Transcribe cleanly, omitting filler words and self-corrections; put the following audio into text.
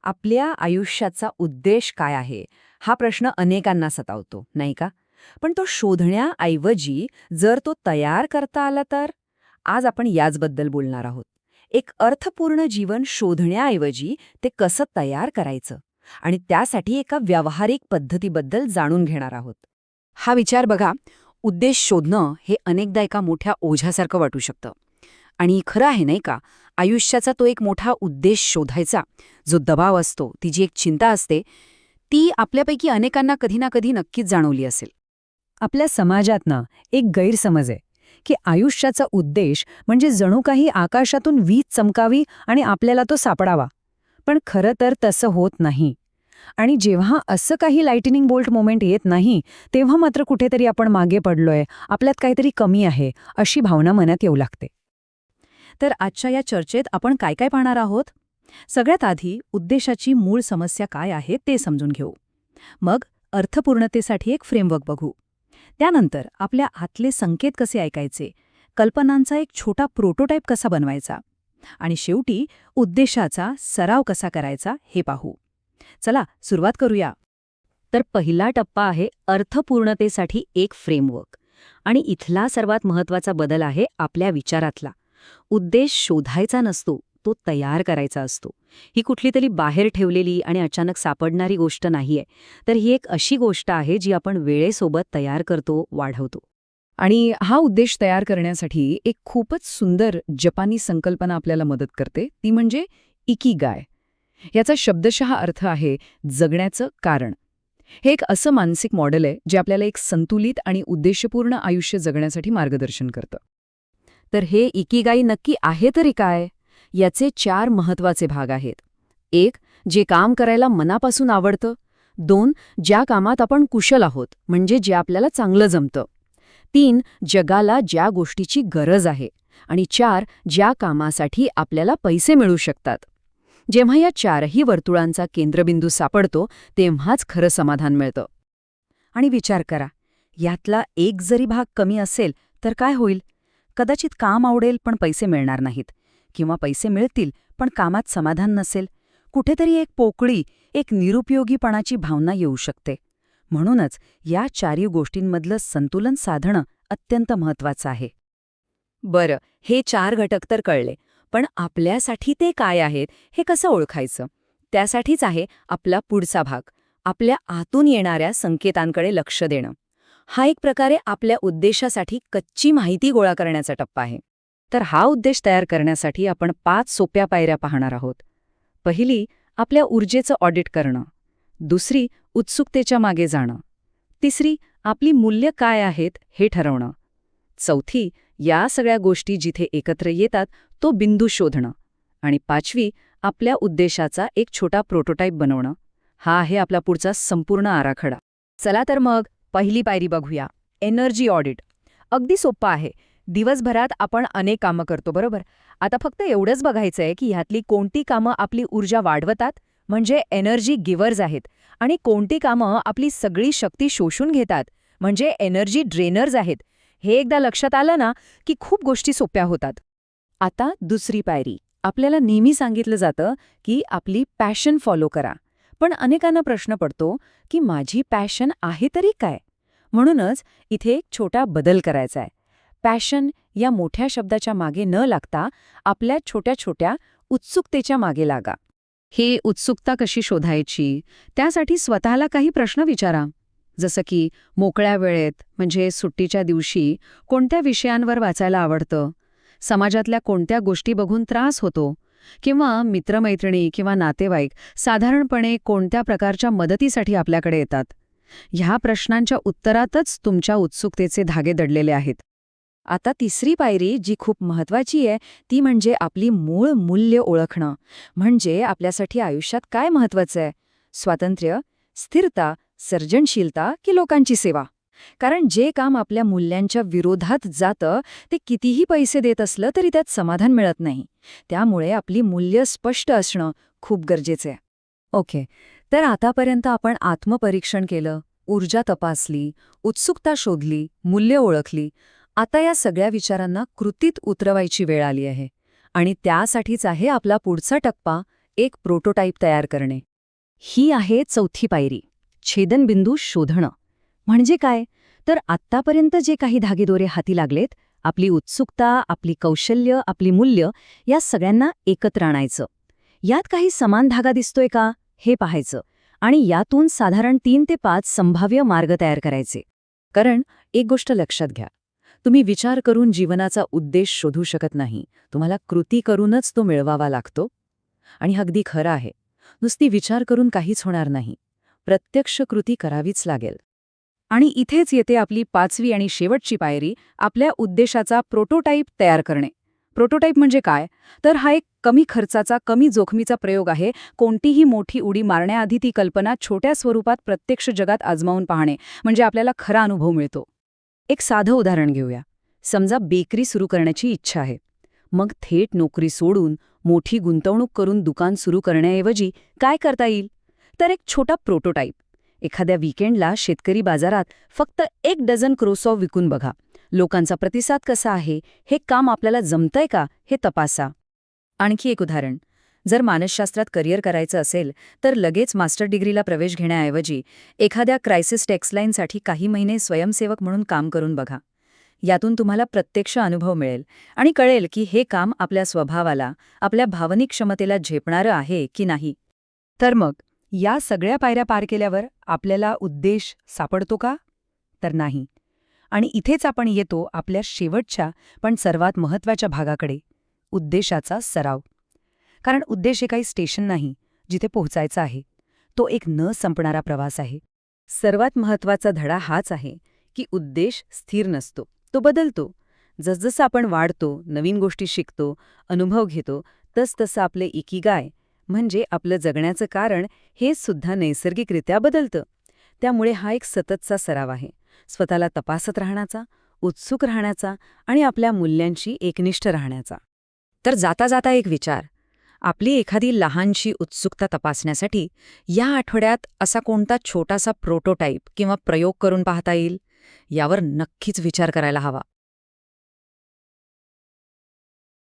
आपल्या आयुष्याचा उद्देश काय आहे हा प्रश्न अनेकांना सतावतो, नाही का? पण तो शोधण्याऐवजी जर तो तयार करता आला तर आज आपण याचबद्दल बोलणार आहोत. एक अर्थपूर्ण जीवन शोधण्याऐवजी ते कसं तयार करायचं आणि त्यासाठी एका व्यावहारिक पद्धतीबद्दल जाणून घेणार आहोत. हा विचार बघा, उद्देश शोधणं हे अनेकदा एका मोठ्या ओझ्यासारखं वाटू शकतं. आणि खरं आहे नाही का, आयुष्याचा तो एक मोठा उद्देश शोधायचा जो दबाव असतो, ती जी एक चिंता असते, ती आपल्यापैकी अनेकांना कधी ना कधी नक्कीच जाणवली असेल. आपल्या समाजात ना एक गैरसमज आहे की आयुष्याचा उद्देश म्हणजे जणू काही आकाशातून वीज चमकावी आणि आपल्याला तो सापडावा. पण खरं तर तसं होत नाही. आणि जेव्हा असं काही लाइटनिंग बोल्ट मोमेंट येत नाही, तेव्हा मात्र कुठेतरी आपण मागे पडलोय, आपल्यात काहीतरी कमी आहे, अशी भावना मनात येऊ लागते. तर आजच्या या चर्चेत आपण काय काय पाहणार आहोत? सगळ्यात आधी उद्देशाची मूळ समस्या काय आहे ते समजून घेऊ. मग अर्थपूर्णतेसाठी एक फ्रेमवर्क बघू. त्यानंतर आपल्या आतले संकेत कसे ऐकायचे, कल्पनांचा एक छोटा प्रोटोटाईप कसा बनवायचा आणि शेवटी उद्देशाचा सराव कसा करायचा हे पाहू. चला सुरुवात करूया. तर पहिला टप्पा आहे अर्थपूर्णतेसाठी एक फ्रेमवर्क. आणि इथला सर्वात महत्त्वाचा बदल आहे आपल्या विचारातला. उद्देश शोधायचा नसतो, तो तयार करायचा असतो. ही कुठली तरी बाहेर ठेवलेली आणि अचानक सापडणारी गोष्ट नाहीये, तर ही एक अशी गोष्ट आहे जी आपण वेळेसोबत तयार करतो, वाढवतो. आणि हा उद्देश तयार करण्यासाठी एक खूपच सुंदर जपानी संकल्पना आपल्याला मदत करते, ती म्हणजे इकिगाय. याचा शब्दशः अर्थ आहे जगण्याचं कारण. हे एक असं मानसिक मॉडेल आहे जे आपल्याला एक संतुलित आणि उद्देशपूर्ण आयुष्य जगण्यासाठी मार्गदर्शन करतं. तर हे इकिगाई नक्की आहे तरी काय? याचे 4 महत्त्वाचे भाग आहेत. 1. जे काम करायला मनापासून आवडतं. 2. ज्या कामात आपण कुशल आहोत, म्हणजे जे आपल्याला चांगलं जमतं. 3. जगाला ज्या गोष्टीची गरज आहे. आणि 4. ज्या कामासाठी आपल्याला पैसे मिळू शकतात. जेव्हा या 4ही वर्तुळांचा केंद्रबिंदू सापडतो, तेव्हाच खरं समाधान मिळतं. आणि विचार करा, यातला एक जरी भाग कमी असेल तर काय होईल? कदाचित काम आवडेल पण पैसे मिळणार नाहीत, किंवा पैसे मिळतील पण कामात समाधान नसेल. कुठेतरी एक पोकळी, एक निरुपयोगीपणाची भावना येऊ शकते. म्हणूनच या 4ही गोष्टींमधलं संतुलन साधणं अत्यंत महत्त्वाचं आहे. बरं, हे 4 घटक तर कळले, पण आपल्यासाठी ते काय आहेत हे कसं ओळखायचं? त्यासाठीच आहे आपला पुढचा भाग, आपल्या आतून येणाऱ्या संकेतांकडे लक्ष देणं. हा एक प्रकारे आपल्या उद्देशासाठी कच्ची माहिती गोळा करण्याचा टप्पा आहे. तर हा उद्देश तयार करण्यासाठी आपण 5 सोप्या पायऱ्या पाहणार आहोत. पहिली, आपल्या ऊर्जेचं ऑडिट करणं. दुसरी, उत्सुकतेच्या मागे जाणं. तिसरी, आपली मूल्य काय आहेत हे ठरवणं. चौथी, या सगळ्या गोष्टी जिथे एकत्र येतात तो बिंदू शोधणं. आणि 5वी, आपल्या उद्देशाचा एक छोटा प्रोटोटाईप बनवणं. हा आहे आपला पुढचा संपूर्ण आराखडा. चला तर मग पहिली पायरी बघूया, एनर्जी ऑडिट. अगदी सोपं आहे. दिवसभरात आपण अनेक कामं करतो, बरोबर? आता फक्त एवढंच बघायचंय की ह्यातली कोणती कामं आपली ऊर्जा वाढवतात, म्हणजे एनर्जी गिव्हर्स आहेत, आणि कोणती कामं आपली सगळी शक्ती शोषून घेतात, म्हणजे एनर्जी ड्रेनर्स आहेत. हे एकदा लक्षात आलं ना की खूप गोष्टी सोप्या होतात. आता दुसरी पायरी. आपल्याला नेहमी सांगितलं जातं की आपली पॅशन फॉलो करा. पण अनेकांना प्रश्न पडतो की माझी पॅशन आहे तरी काय? म्हणूनच इथे एक छोटा बदल करायचा आहे. पॅशन या मोठ्या शब्दाच्या मागे न लागता आपल्या छोट्या छोट्या उत्सुकतेच्या मागे लागा. ही उत्सुकता कशी शोधायची? त्यासाठी स्वतःला काही प्रश्न विचारा. जसं की मोकळ्या वेळेत, म्हणजे सुट्टीच्या दिवशी, कोणत्या विषयांवर वाचायला आवडतं? समाजातल्या कोणत्या गोष्टी बघून त्रास होतो? किंवा मित्रमैत्रिणी किंवा नातेवाईक साधारणपणे कोणत्या प्रकारच्या मदतीसाठी आपल्याकडे येतात? ह्या प्रश्नांच्या उत्तरातच तुमच्या उत्सुकतेचे धागे दडलेले आहेत. आता तिसरी पायरी जी खूप महत्त्वाची आहे ती म्हणजे आपली मूळ मूल्य ओळखणं. म्हणजे आपल्यासाठी आयुष्यात काय महत्त्वाचं आहे? स्वातंत्र्य, स्थिरता, सर्जनशीलता की लोकांची सेवा? कारण जे काम आपल्या मूल्यांच्या विरोधात जातं ते कितीही पैसे देत असलं तरी त्यात समाधान मिळत नाही. त्यामुळे आपली मूल्य स्पष्ट असणं खूप गरजेचं आहे. ओके, तर आतापर्यंत आपण आत्मपरीक्षण केलं, ऊर्जा तपासली, उत्सुकता शोधली, मूल्य ओळखली. आता या सगळ्या विचारांना कृतीत उतरवायची वेळ आली आहे. आणि त्यासाठीच आहे आपला पुढचा टप्पा, एक प्रोटोटाईप तयार करणे. ही आहे चौथी पायरी, छेदनबिंदू शोधणं. म्हणजे काय? तर आत्तापर्यंत जे काही धागेदोरे हाती लागलेत, आपली उत्सुकता, आपली कौशल्य, आपली मूल्य, या सगळ्यांना एकत्र आणायचं. यात काही समान धागा दिसतोय का हे पाहायचं आणि यातून साधारण 3 ते 5 संभाव्य मार्ग तयार करायचे. कारण एक गोष्ट लक्षात घ्या, तुम्ही विचार करून जीवनाचा उद्देश शोधू शकत नाही. तुम्हाला कृती करूनच तो मिळवावा लागतो. आणि अगदी खरं आहे, नुसती विचार करून काहीच होणार नाही. प्रत्यक्ष कृती करावीच लागेल. आणि इथेच येते आपली 5वी आणि शेवटची पायरी, आपल्या उद्देशाचा प्रोटोटाईप तयार करणे. प्रोटोटाईप म्हणजे काय? तर हा एक कमी खर्चाचा, कमी जोखमीचा प्रयोग आहे. कोणतीही मोठी उडी मारण्याआधी ती कल्पना छोट्या स्वरूपात प्रत्यक्ष जगात आजमावून पाहणे, म्हणजे आपल्याला खरा अनुभव मिळतो. एक साधं उदाहरण घेऊया. समजा बेकरी सुरू करण्याची इच्छा आहे. मग थेट नोकरी सोडून मोठी गुंतवणूक करून दुकान सुरू करण्याऐवजी काय करता येईल? तर एक छोटा प्रोटोटाईप. एखाद्या वीकेंडला शेतकरी बाजारात फक्त 1 डझन क्रोसॉ विकून बघा. लोकांचा प्रतिसाद कसा आहे, हे काम आपल्याला जमतंय का हे तपासा. आणखी एक उदाहरण. जर मानसशास्त्रात करिअर करायचं असेल तर लगेच मास्टर डिग्रीला प्रवेश घेण्याऐवजी एखाद्या क्रायसिस टेक्सलाईनसाठी काही महिने स्वयंसेवक म्हणून काम करून बघा. यातून तुम्हाला प्रत्यक्ष अनुभव मिळेल आणि कळेल की हे काम आपल्या स्वभावाला, आपल्या भावनिक क्षमतेला झेपणारं आहे की नाही. तर मग या सगळ्या पायऱ्या पार केल्यावर आपल्याला उद्देश सापडतो का? तर नाही. आणि इथेच आपण येतो आपल्या शेवटच्या पण सर्वात महत्त्वाच्या भागाकडे, उद्देशाचा सराव. कारण उद्देश हे काही स्टेशन नाही जिथे पोहोचायचं आहे. तो एक न संपणारा प्रवास आहे. सर्वात महत्त्वाचा धडा हाच आहे की उद्देश स्थिर नसतो, तो बदलतो. जसजसं आपण वाढतो, नवीन गोष्टी शिकतो, अनुभव घेतो, तसतसं आपले इकिगाय म्हणजे आपलं जगण्याचं कारण हे सुद्धा नैसर्गिकरित्या बदलतं. त्यामुळे हा एक सततचा सराव आहे, स्वतःला तपासत राहण्याचा, उत्सुक राहण्याचा आणि आपल्या मूल्यांशी एकनिष्ठ राहण्याचा. तर जाता जाता एक विचार, आपली एखादी लहानशी उत्सुकता तपासण्यासाठी या आठवड्यात असा कोणता छोटासा प्रोटोटाईप किंवा प्रयोग करून पाहता येईल, यावर नक्कीच विचार करायला हवा.